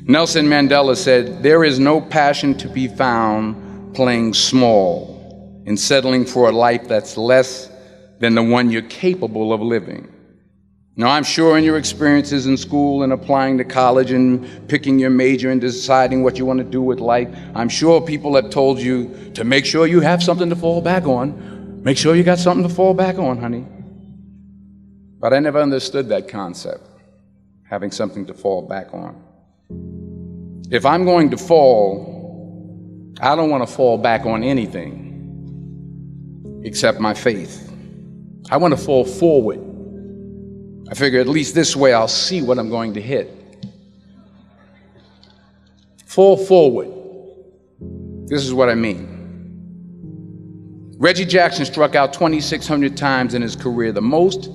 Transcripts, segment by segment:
Nelson Mandela said, "There is no passion to be found playing small and settling for a life that's less than the one you're capable of living." Now, I'm sure in your experiences in school and applying to college and picking your major and deciding what you want to do with life, I'm sure people have told you to make sure you have something to fall back on. Make sure you got something to fall back on, honey. But I never understood that concept, having something to fall back on. If I'm going to fall, I don't want to fall back on anything except my faith. I want to fall forward. I figure at least this way I'll see what I'm going to hit. Fall forward. This is what I mean. Reggie Jackson struck out 2,600 times in his career, the most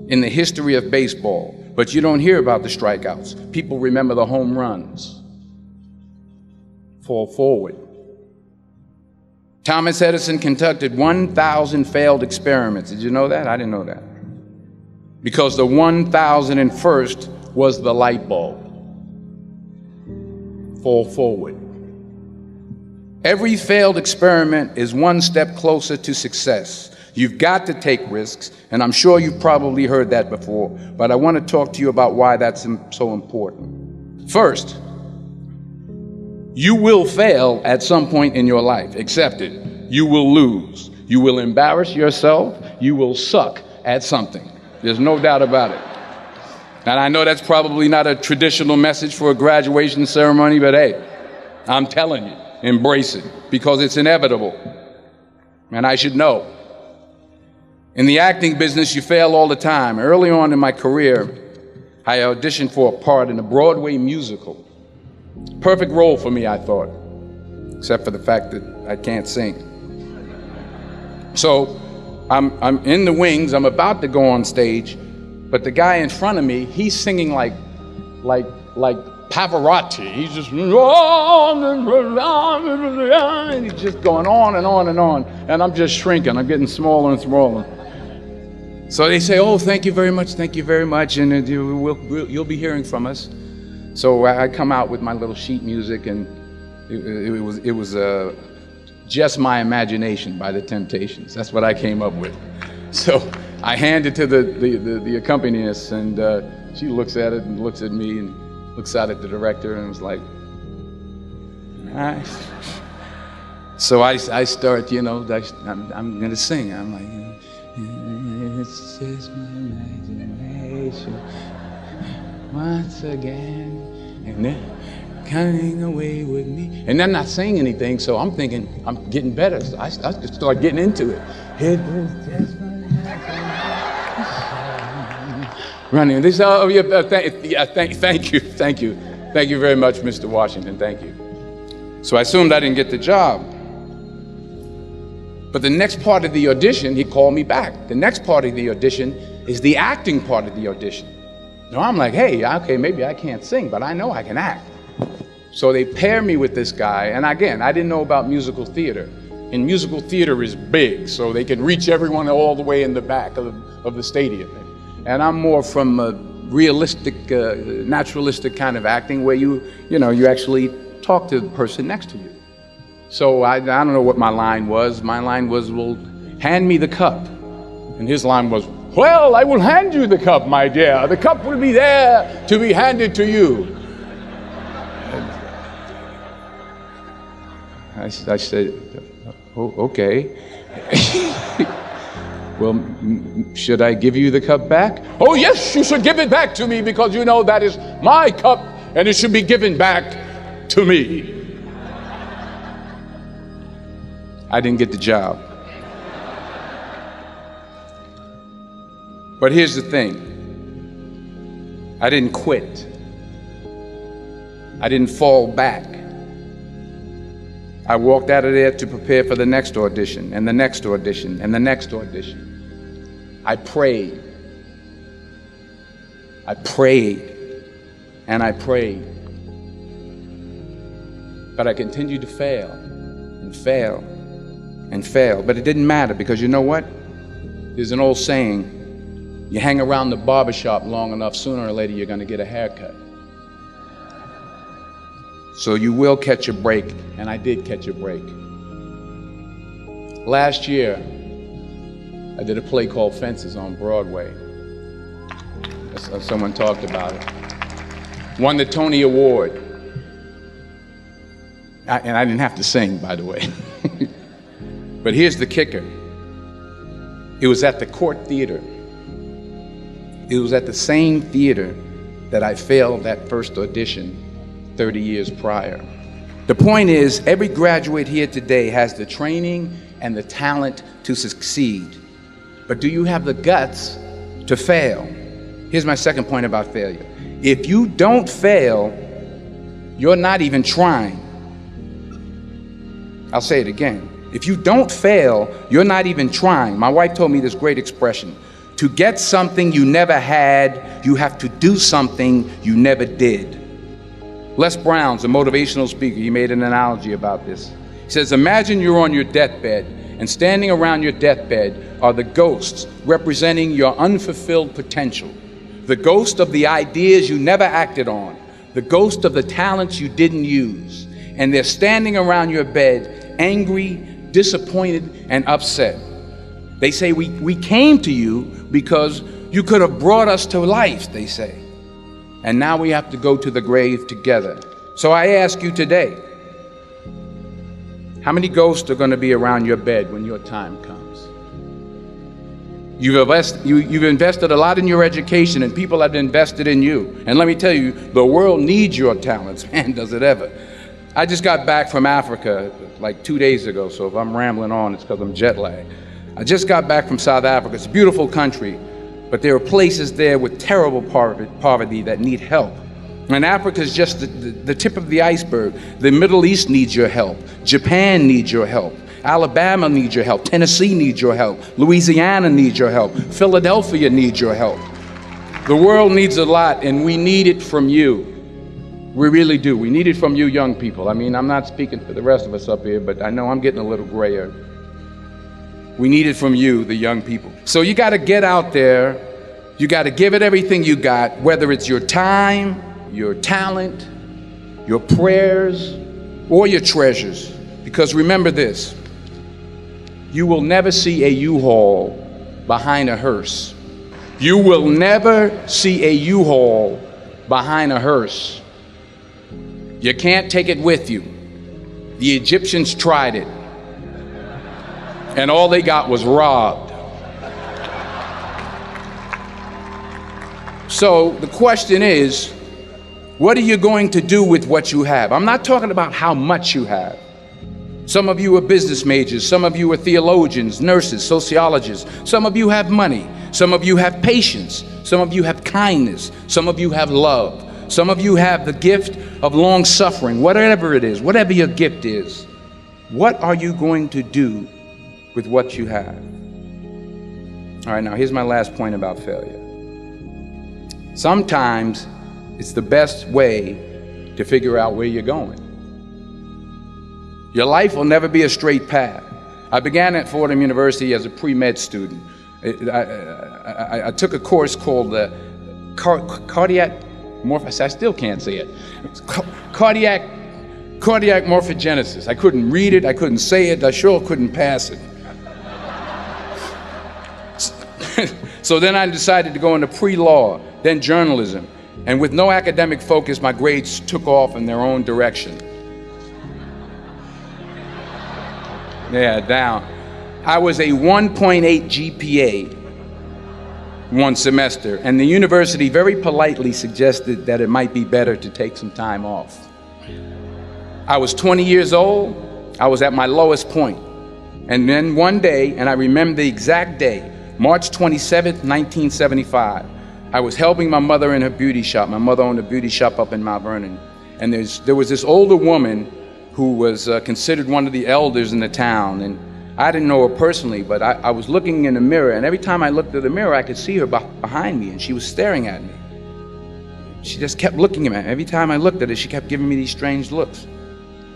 in the history of baseball. But you don't hear about the strikeouts. People remember the home runs. Fall forward. Thomas Edison conducted 1,000 failed experiments. Did you know that? I didn't know that. Because the 1,001st was the light bulb. Fall forward. Every failed experiment is one step closer to success. You've got to take risks, and I'm sure you've probably heard that before, but I want to talk to you about why that's so important. First, you will fail at some point in your life. Accept it. You will lose. You will embarrass yourself. You will suck at something. There's no doubt about it. And I know that's probably not a traditional message for a graduation ceremony, but hey, I'm telling you, embrace it, because it's inevitable. And I should know. In the acting business, you fail all the time. Early on in my career, I auditioned for a part in a Broadway musical. Perfect role for me, I thought, except for the fact that I can't sing. So I'm in the wings, I'm about to go on stage, but the guy in front of me, he's singing like Pavarotti. He's just, and he's just going on and on and on, and I'm just shrinking, I'm getting smaller and smaller. So they say, "Oh, thank you very much, and you'll be hearing from us." So I come out with my little sheet music, and it was Just My Imagination by the Temptations. That's what I came up with. So I hand it to the accompanist, and she looks at it and looks at me and looks out at the director and was like, "All right." So I start, I'm gonna sing. I'm like, "It's just my imagination once again, and then coming away with me." And I'm not saying anything, so I'm thinking I'm getting better. So I start getting into it. It was just my imagination. Running. They say, "Oh yeah, thank you very much, Mr. Washington. Thank you." So I assumed I didn't get the job. But the next part of the audition, he called me back. The next part of the audition is the acting part of the audition. Now I'm like, hey, okay, maybe I can't sing, but I know I can act. So they pair me with this guy, and again, I didn't know about musical theater. And musical theater is big, so they can reach everyone all the way in the back of the stadium. And I'm more from a realistic, naturalistic kind of acting where you actually talk to the person next to you. So I don't know what my line was. My line was, "Well, hand me the cup." And his line was, "Well, I will hand you the cup, my dear. The cup will be there to be handed to you." I said, "Oh, okay." "Well, should I give you the cup back?" "Oh, yes, you should give it back to me, because you know that is my cup and it should be given back to me." I didn't get the job. But here's the thing. I didn't quit. I didn't fall back. I walked out of there to prepare for the next audition, and the next audition, and the next audition. I prayed. I prayed, and I prayed. But I continued to fail, and fail, and fail. But it didn't matter, because you know what? There's an old saying, you hang around the barbershop long enough, sooner or later you're going to get a haircut. So you will catch a break, and I did catch a break. Last year, I did a play called Fences on Broadway. Someone talked about it. Won the Tony Award. And I didn't have to sing, by the way. But here's the kicker. It was at the Court Theater. It was at the same theater that I failed that first audition 30 years prior. The point is, every graduate here today has the training and the talent to succeed. But do you have the guts to fail? Here's my second point about failure. If you don't fail, you're not even trying. I'll say it again. If you don't fail, you're not even trying. My wife told me this great expression. To get something you never had, you have to do something you never did. Les Brown's a motivational speaker. He made an analogy about this. He says, imagine you're on your deathbed, and standing around your deathbed are the ghosts representing your unfulfilled potential. The ghost of the ideas you never acted on. The ghost of the talents you didn't use. And they're standing around your bed, angry, disappointed, and upset. They say, we came to you because you could have brought us to life, they say. And now we have to go to the grave together. So I ask you today, how many ghosts are going to be around your bed when your time comes? You've invested a lot in your education, and people have invested in you. And let me tell you, the world needs your talents, man, does it ever. I just got back from Africa like 2 days ago, so if I'm rambling on, it's because I'm jet lagged. I just got back from South Africa. It's a beautiful country, but there are places there with terrible poverty that need help. And Africa is just the tip of the iceberg. The Middle East needs your help. Japan needs your help. Alabama needs your help. Tennessee needs your help. Louisiana needs your help. Philadelphia needs your help. The world needs a lot, and we need it from you. We really do. We need it from you young people. I mean, I'm not speaking for the rest of us up here, but I know I'm getting a little grayer. We need it from you, the young people. So you got to get out there. You got to give it everything you got, whether it's your time, your talent, your prayers, or your treasures. Because remember this, you will never see a U-Haul behind a hearse. You will never see a U-Haul behind a hearse. You can't take it with you. The Egyptians tried it, and all they got was robbed. So the question is, what are you going to do with what you have? I'm not talking about how much you have. Some of you are business majors, some of you are theologians, nurses, sociologists. Some of you have money, some of you have patience, some of you have kindness, some of you have love. Some of you have the gift of long suffering, whatever it is, whatever your gift is. What are you going to do with what you have? All right, now here's my last point about failure. Sometimes it's the best way to figure out where you're going. Your life will never be a straight path. I began at Fordham University as a pre-med student. I took a course called cardiac I still can't say it. Cardiac morphogenesis. I couldn't read it, I couldn't say it, I sure couldn't pass it. So then I decided to go into pre-law, then journalism. And with no academic focus, my grades took off in their own direction. Yeah, down. I was a 1.8 GPA one semester, and the university very politely suggested that it might be better to take some time off. I was 20 years old. I was at my lowest point. And then one day, and I remember the exact day, March 27th, 1975, I was helping my mother in her beauty shop. My mother owned a beauty shop up in Mount Vernon. And there was this older woman who was considered one of the elders in the town. And I didn't know her personally, but I was looking in the mirror, and every time I looked at the mirror, I could see her behind me, and she was staring at me. She just kept looking at me. Every time I looked at her, she kept giving me these strange looks.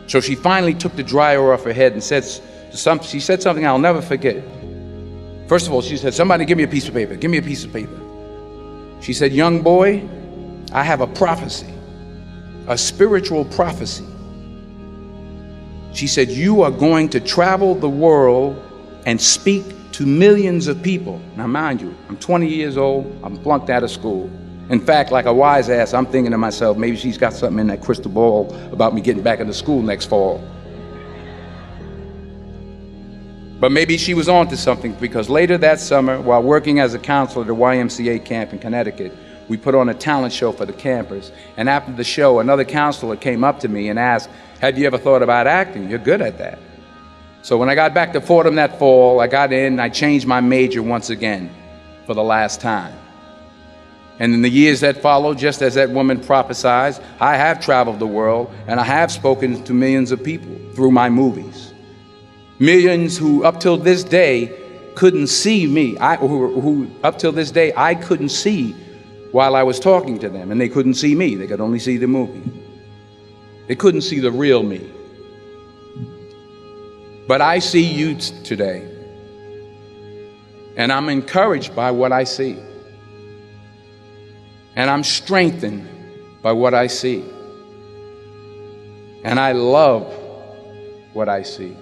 So she finally took the dryer off her head and she said something I'll never forget. First of all, she said, "Somebody give me a piece of paper. Give me a piece of paper." She said, "Young boy, I have a prophecy a spiritual prophecy. She said, you are going to travel the world and speak to millions of people. Now, mind you, I'm 20 years old, I'm flunked out of school. In fact, like a wise ass, I'm thinking to myself, maybe she's got something in that crystal ball about me getting back into school next fall. But maybe she was onto something, because later that summer, while working as a counselor at a YMCA camp in Connecticut, we put on a talent show for the campers. And after the show, another counselor came up to me and asked, have you ever thought about acting? You're good at that. So when I got back to Fordham that fall, I got in and I changed my major once again for the last time. And in the years that followed, just as that woman prophesied, I have traveled the world and I have spoken to millions of people through my movies. Millions who up till this day couldn't see me, who up till this day I couldn't see while I was talking to them, and they couldn't see me, they could only see the movie. They couldn't see the real me. But I see you today, and I'm encouraged by what I see. And I'm strengthened by what I see. And I love what I see.